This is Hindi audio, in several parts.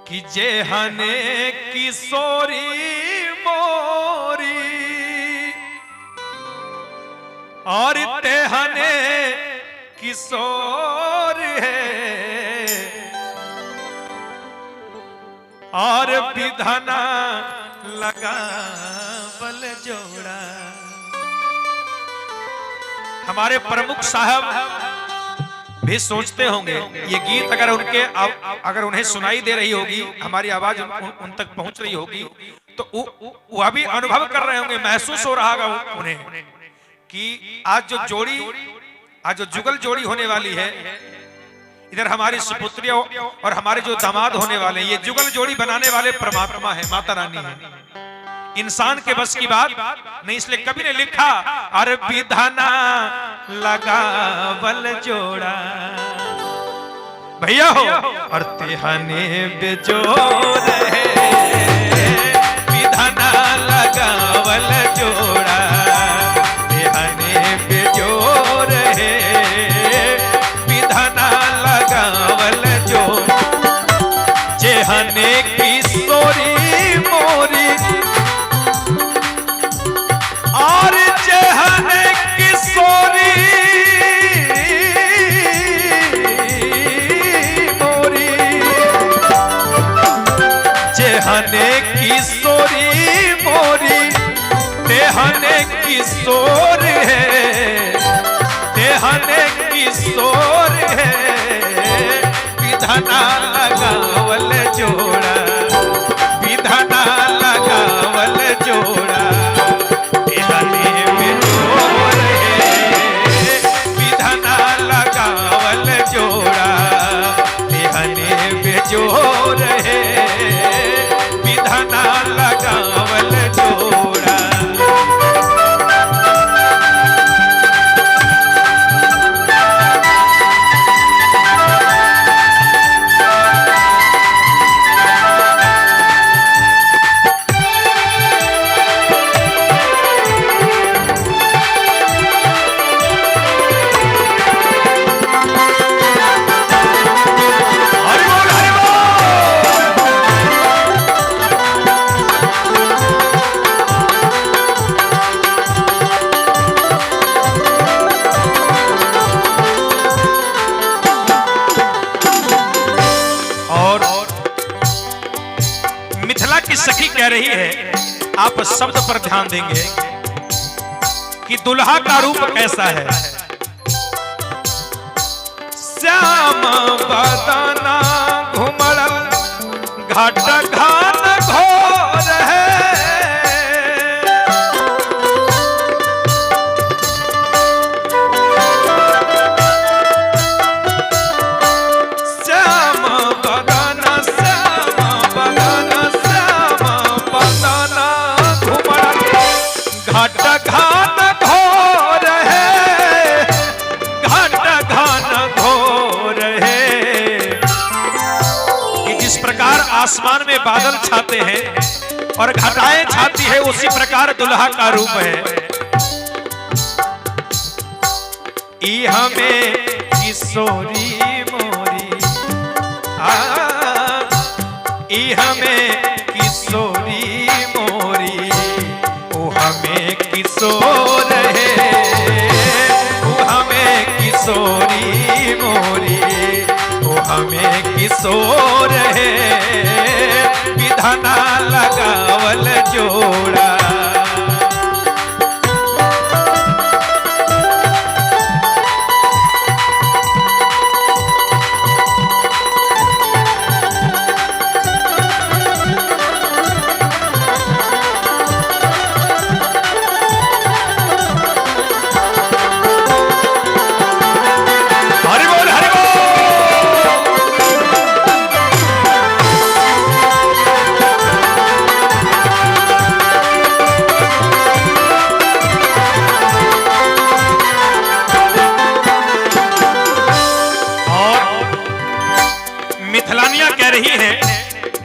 कि जेहने किशोरी मोरी और तेहने किशोर है और विधना लगा बल जोड़ा। हमारे प्रमुख साहब भी सोचते होंगे ये गीत अगर उन्हें सुनाई दे रही होगी, हमारी आवाज उन तक पहुंच रही होगी, तो वो अभी अनुभव कर रहे होंगे, महसूस हो रहा होगा उन्हें कि आज जो जुगल जोड़ी होने वाली है, इधर हमारी सुपुत्री और हमारे जो दामाद होने वाले हैं, ये जुगल जोड़ी बनाने वाले परमात्मा है, माता रानी है। इंसान के बस की बात नहीं, इसलिए कवि ने लिखा अरे विधना लगा बल जोड़ा भैया हो और तेहने बेजोर है, विधना लगा बल जोड़ा, तेहने बेजोर है, विधना लगा बल जोड़ा। जेहने किशोरी मोरी और जेहने किशोरी मोरी, जेहने किशोरी मोरी, तेहने किशोर है, तेहने किशोर है, विधना लगावल जोड़ा, विधना लगावल जोड़ा, जोर है, विधना लगावल जोड़ा। सखी कह रही है, आप शब्द पर ध्यान देंगे कि दुल्हा का रूप कैसा है। श्याम बदना घुमड़ल घाट घान घोर है, घाट घान घोर है, घाट घान घोर है। कि जिस प्रकार आसमान में बादल छाते हैं और घटाएं छाती है, उसी प्रकार दुल्हा का रूप है। ई हमें किशोरी मोरी, ई हमें किशोरी मोरी, हमें किशोर है, वो हमें किशोरी मोरी, वो हमें किशोर है, विधना लगावल जोड़ा।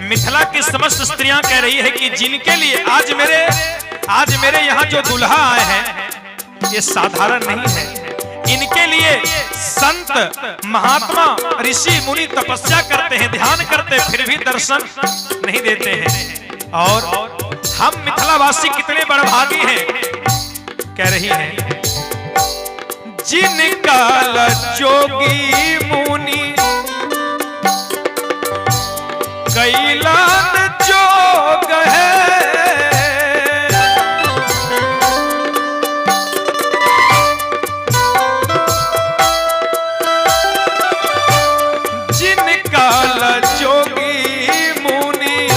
मिथिला की समस्त स्त्रियां कह रही है कि जिनके लिए आज मेरे यहाँ जो दुल्हा आए हैं, ये साधारण नहीं है। इनके लिए संत महात्मा ऋषि मुनि तपस्या करते हैं, ध्यान करते हैं, फिर भी दर्शन नहीं देते हैं। और हम मिथिलावासी कितने बड़भागी हैं, कह रही हैं जिनका जोगी मुनि कैलान जोग है, जिनका जोगी मुनि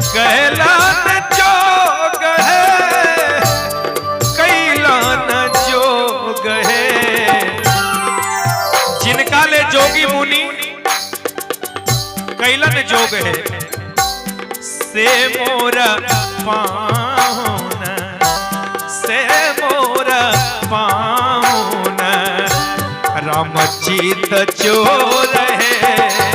कैलान जोग है, कैलान जोग है। जिनका ले जोगी मुनि कैलन जोग है, से मोरा पाहुन, से मोरा पाहुन, रामचित चोर है।